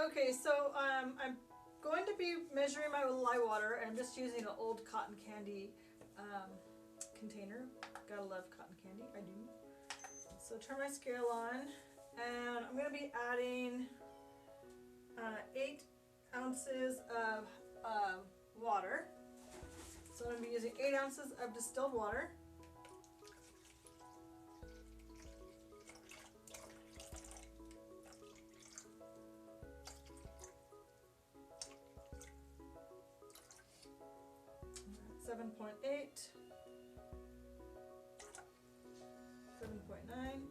Okay, so I'm going to be measuring my lye water, and I'm just using an old cotton candy container. Gotta love cotton candy, I do. So turn my scale on, and I'm going to be adding 8 ounces of water. So I'm going to be using 8 ounces of distilled water. Seven 7.8, 7.9,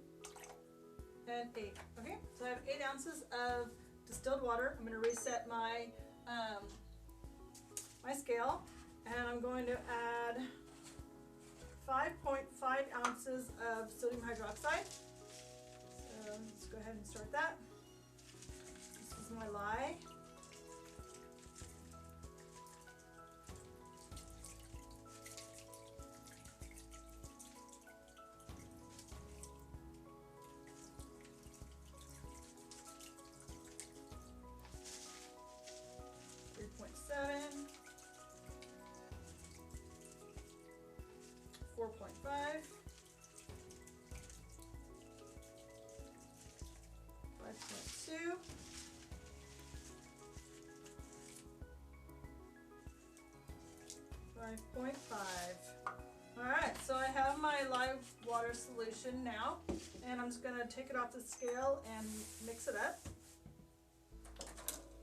and 8. Okay, so I have 8 ounces of distilled water. I'm going to reset my my scale, and I'm going to add 5.5 ounces of sodium hydroxide. So let's go ahead and start that. This is my lye. .7, 4.5, 5.2, 5.5. Alright, so I have my lye water solution now, and I'm just going to take it off the scale and mix it up.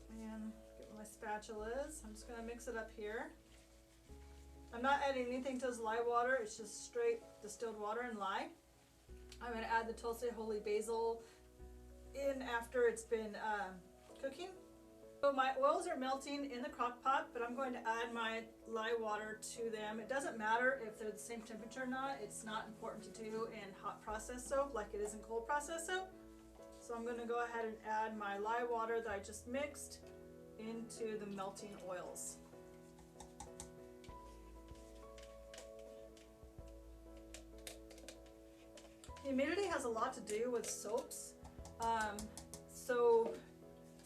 And get where my spatula is. I'm just going to mix it up here. I'm not adding anything to this lye water, it's just straight distilled water and lye. I'm going to add the Tulsi Holy Basil in after it's been cooking. So my oils are melting in the crock pot, but I'm going to add my lye water to them. It doesn't matter if they're the same temperature or not. It's not important to do in hot process soap like it is in cold process soap. So I'm going to go ahead and add my lye water that I just mixed into the melting oils. Humidity has a lot to do with soaps. So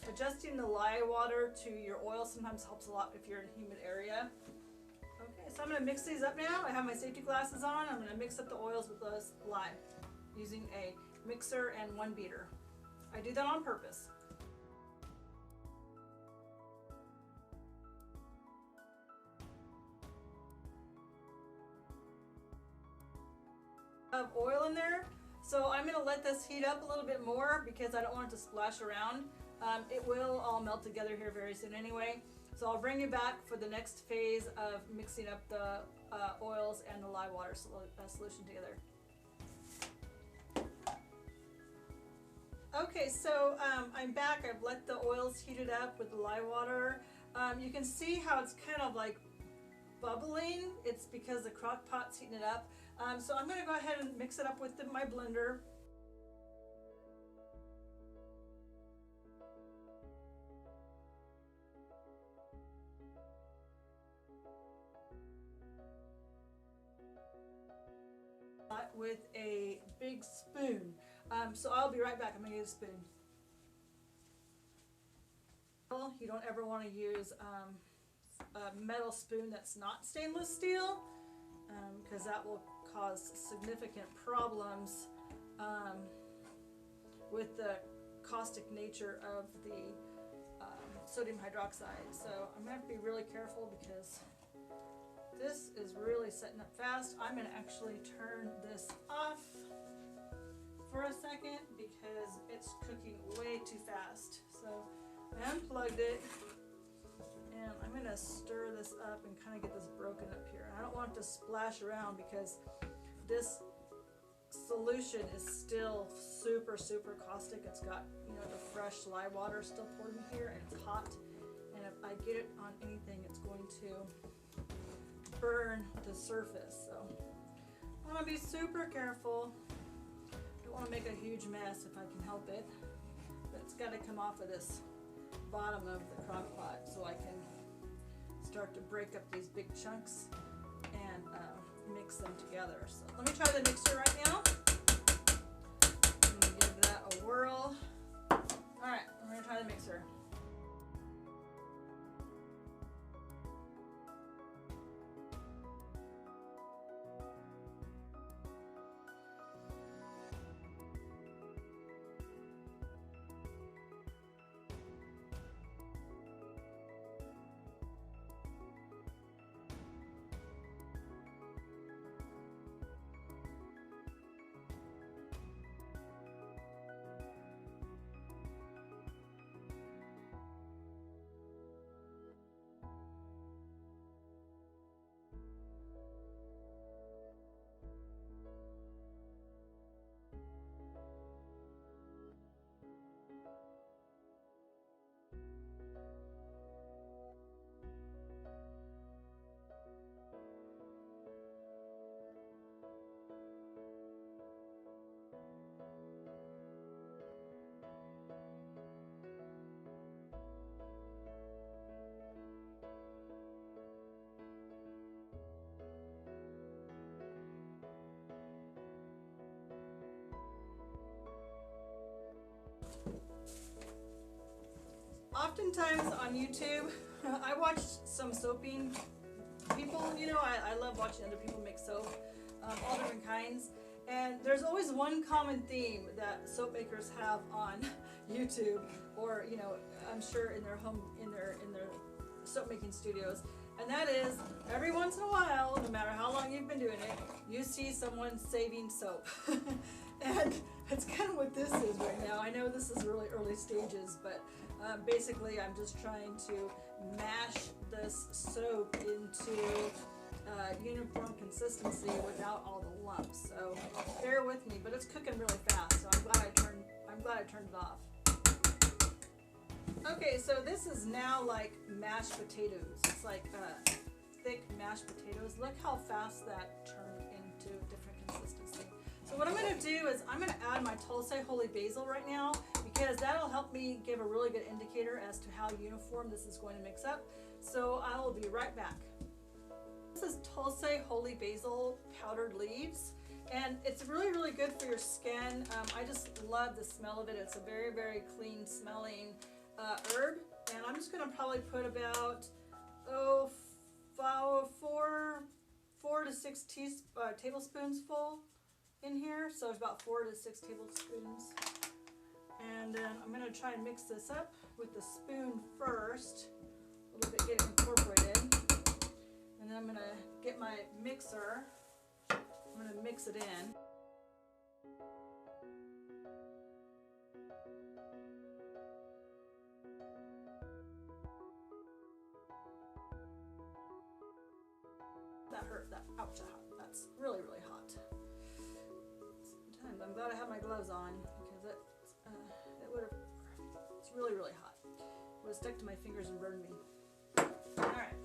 adjusting the lye water to your oil sometimes helps a lot if you're in a humid area. Okay, so I'm going to mix these up now. I have my safety glasses on. I'm going to mix up the oils with the lye using a mixer and 1 beater. I do that on purpose. Of oil in there, so I'm going to let this heat up a little bit more because I don't want it to splash around. It will all melt together here very soon anyway, so I'll bring you back for the next phase of mixing up the oils and the lye water solution together. Okay, so I'm back. I've let the oils heated up with the lye water. You can see how it's kind of like bubbling. It's because the crock pot's heating it up. So I'm going to go ahead and mix it up with my blender. With a big spoon. So I'll be right back. I'm going to get a spoon. You don't ever want to use a metal spoon that's not stainless steel, because that will cause significant problems with the caustic nature of the sodium hydroxide. So I'm going to have to be really careful because this is really setting up fast. I'm going to actually turn this off for a second because it's cooking way too fast. So I unplugged it, and I'm going to stir this up and kind of get this broken up here. And I don't want it to splash around because this solution is still super caustic. It's got, you know, the fresh lye water still poured in here, and it's hot. And if I get it on anything, it's going to burn the surface. So I want to be super careful. Don't want to make a huge mess if I can help it. But it's got to come off of this bottom of the crock pot so I can start to break up these big chunks and mix them together. So let me try the mixer right now. I'm going to give that a whirl. Alright, I'm going to try the mixer. Oftentimes on YouTube, I watch some soaping people. You know, I love watching other people make soap, all different kinds. And there's always one common theme that soap makers have on YouTube, or you know, I'm sure in their home, in their soap making studios. And that is, every once in a while, no matter how long you've been doing it, you see someone saving soap. And that's kind of what this is right now. I know this is really early stages, but basically I'm just trying to mash this soap into uniform consistency without all the lumps. So bear with me, but it's cooking really fast, so I'm glad I turned it off. Okay, so this is now like mashed potatoes. It's like thick mashed potatoes. Look how fast that turned into different consistency. So what I'm going to do is I'm going to add my Tulsi Holy Basil right now, because that'll help me give a really good indicator as to how uniform this is going to mix up. So I will be right back. This is Tulsi Holy Basil powdered leaves, and it's really, really good for your skin. I just love the smell of it. It's a very, very clean smelling herb, and I'm just going to probably put about four to six tablespoons full in here. So it's about 4 to 6 tablespoons, and then I'm going to try and mix this up with the spoon first, a little bit, get it incorporated, and then I'm going to get my mixer. I'm going to mix it in. That hurt. Ouch, that's really, really hot. Sometimes I'm glad I have my gloves on, because it's really, really hot. It would have stuck to my fingers and burned me. All right.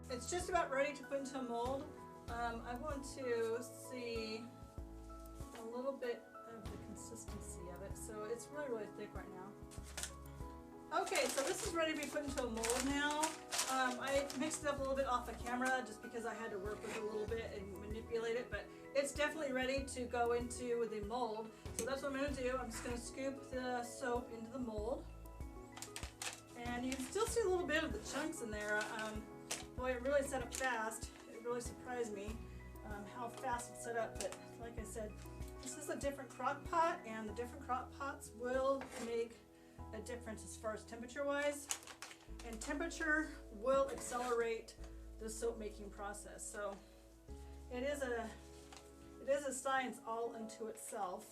It's just about ready to put into a mold. I want to see a little bit of the consistency of it. So it's really, really thick right now. Okay, so this is ready to be put into a mold now. I mixed it up a little bit off the camera just because I had to work with it a little bit and manipulate it, but it's definitely ready to go into the mold. So that's what I'm going to do. I'm just going to scoop the soap into the mold. And you can still see a little bit of the chunks in there. Boy, it really set up fast. It really surprised me how fast it set up. But like I said, this is a different crock pot, and the different crock pots will make a difference as far as temperature-wise. And temperature will accelerate the soap making process. So it is a science all unto itself.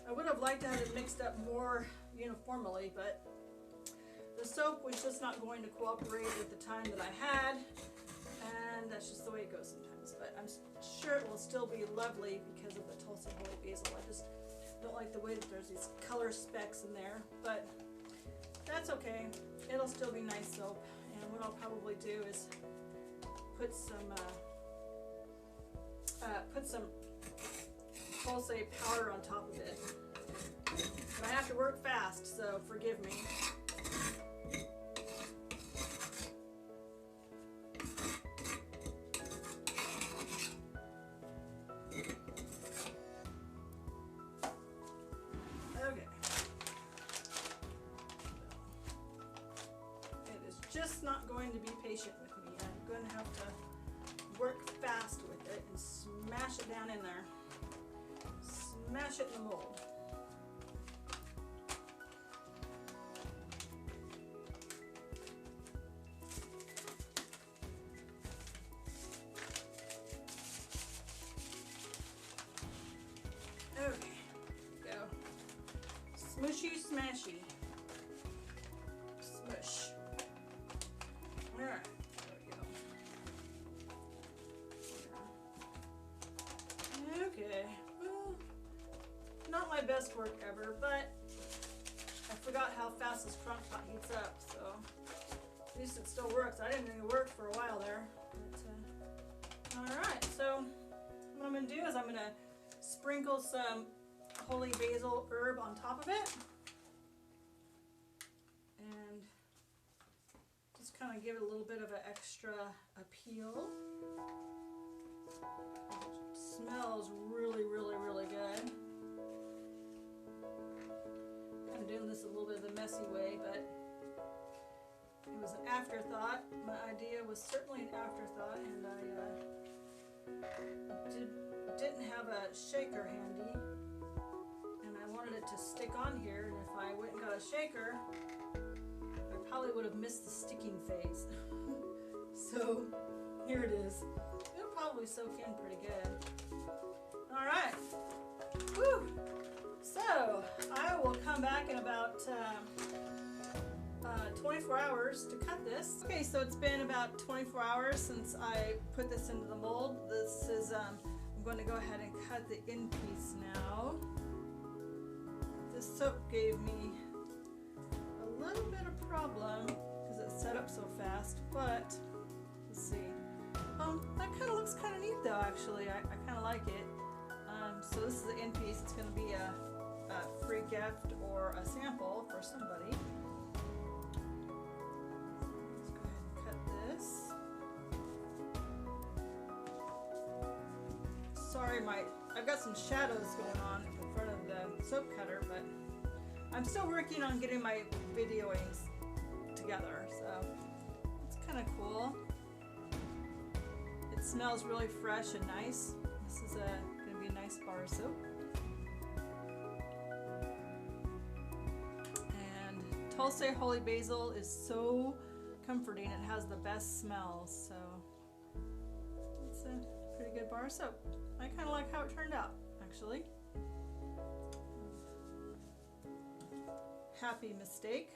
I would have liked to have it mixed up more uniformly, but the soap was just not going to cooperate with the time that I had, and that's just the way it goes sometimes. But I'm sure it will still be lovely because of the Tulsi Holy Basil. I just don't like the way that there's these color specks in there, but that's okay. It'll still be nice soap, and what I'll probably do is put some Tulsi powder on top of it. But I have to work fast, so forgive me. Just not going to be patient with me. I'm going to have to work fast with it and smash it down in there. Smash it in the mold. Okay, go. Smushy, smashy. Smush. Alright, there we go. Okay, well, not my best work ever, but I forgot how fast this crock pot heats up, so At least it still works. I didn't think it worked for a while there. Alright, so what I'm going to do is I'm going to sprinkle some holy basil herb on top of it. And just kind of give it a little bit of an extra appeal. It smells really, really, really good. I'm doing this a little bit of the messy way, but it was an afterthought. My idea was certainly an afterthought, and I didn't have a shaker handy, and I wanted it to stick on here, and if I went and got a shaker, I probably would have missed the sticking phase. So here it is. It'll probably soak in pretty good. Alright. Woo! So I will come back in about 24 hours to cut this. Okay, so it's been about 24 hours since I put this into the mold. This is, I'm going to go ahead and cut the end piece now. This soap gave me a little bit of problem because it's set up so fast, but let's see. That kind of looks kind of neat though, actually. I kind of like it. So this is the end piece. It's going to be a free gift or a sample for somebody. Sorry, I've got some shadows going on in front of the soap cutter, but I'm still working on getting my videoings together, so it's kind of cool. It smells really fresh and nice. This is going to be a nice bar of soap. And Tulsi Holy Basil is so comforting. It has the best smells, so it's a pretty good bar of soap. I kind of like how it turned out, actually. Happy mistake.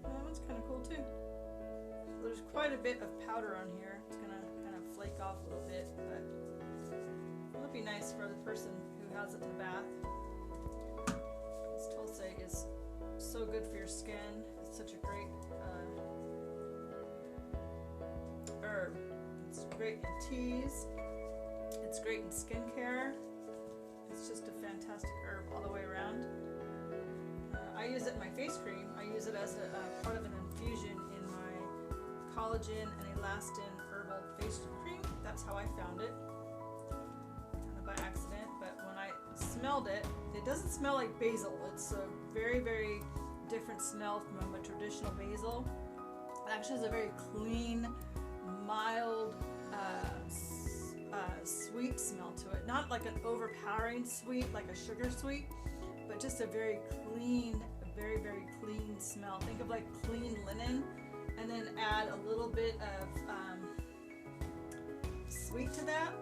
That one's kind of cool too. There's quite a bit of powder on here. It's gonna kind of flake off a little bit, but it'll be nice for the person who has it in the bath. This Tulsi is so good for your skin. It's such a great herb. It's great in teas. It's great in skincare. It's just a fantastic herb all the way around. I use it in my face cream. I use it as a part of an infusion in my collagen and elastin herbal face cream. That's how I found it. By accident, but when I smelled it, it doesn't smell like basil. It's a very, very different smell from a traditional basil. It actually has a very clean, mild, sweet smell to it. Not like an overpowering sweet, like a sugar sweet, but just a very clean, very, very clean smell. Think of like clean linen, and then add a little bit of sweet to that,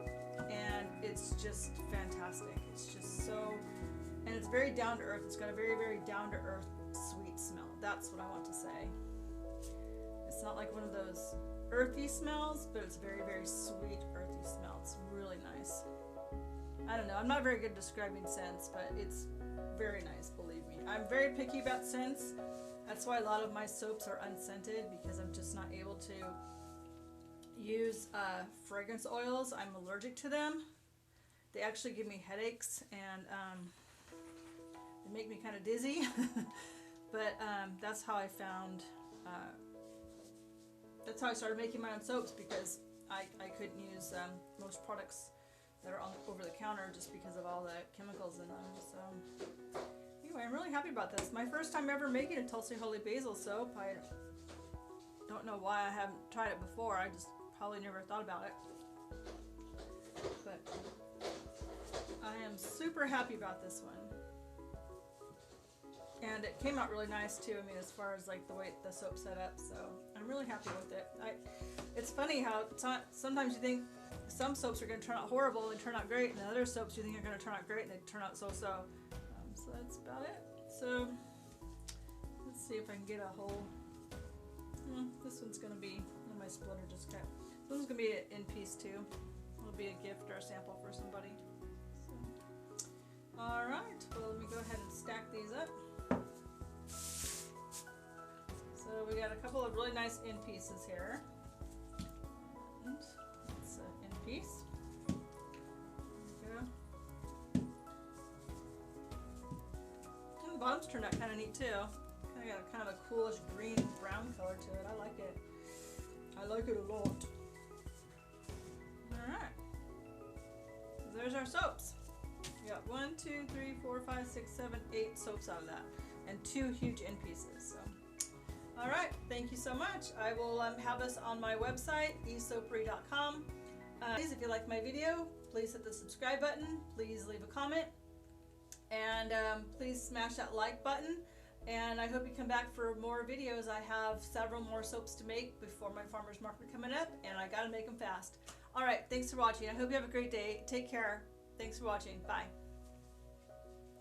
and it's just fantastic. It's just so, and it's very down to earth. It's got a very, very down to earth sweet smell. That's what I want to say. It's not like one of those earthy smells, but it's very, very sweet earthy smell. It's really nice. I don't know, I'm not very good at describing scents, but it's very nice, believe me. I'm very picky about scents. That's why a lot of my soaps are unscented, because I'm just not able to use fragrance oils. I'm allergic to them. They actually give me headaches, and they make me kind of dizzy. But that's how I found, that's how I started making my own soaps, because I couldn't use most products that are on over the counter just because of all the chemicals in them. So anyway, I'm really happy about this. My first time ever making a Tulsi Holy Basil soap. I don't know why I haven't tried it before. I just probably never thought about it. But I am super happy about this one. And it came out really nice too. I mean, as far as like the way the soap's set up, so I'm really happy with it. It's funny how sometimes you think some soaps are going to turn out horrible and turn out great, and the other soaps you think are going to turn out great and they turn out so-so. So that's about it. So let's see if I can get a whole. This one's gonna be, oh, my splitter just cut. This one's gonna be in piece too. It'll be a gift or a sample for somebody. So, all right, well, let me go ahead and stack these up. So we got a couple of really nice end pieces here. And it's an end piece. There we go. And the bottom's turned out kind of neat too. Got a kind of a coolish green brown color to it. I like it. I like it a lot. Alright. So there's our soaps. We got 1, 2, 3, 4, 5, 6, 7, 8 soaps out of that. And 2 huge end pieces. So, alright. Thank you so much. I will have this on my website, ESoapery.com. Please, if you like my video, please hit the subscribe button. Please leave a comment. And please smash that like button. And I hope you come back for more videos. I have several more soaps to make before my farmer's market coming up, and I gotta make them fast. Alright, thanks for watching. I hope you have a great day. Take care. Thanks for watching. Bye.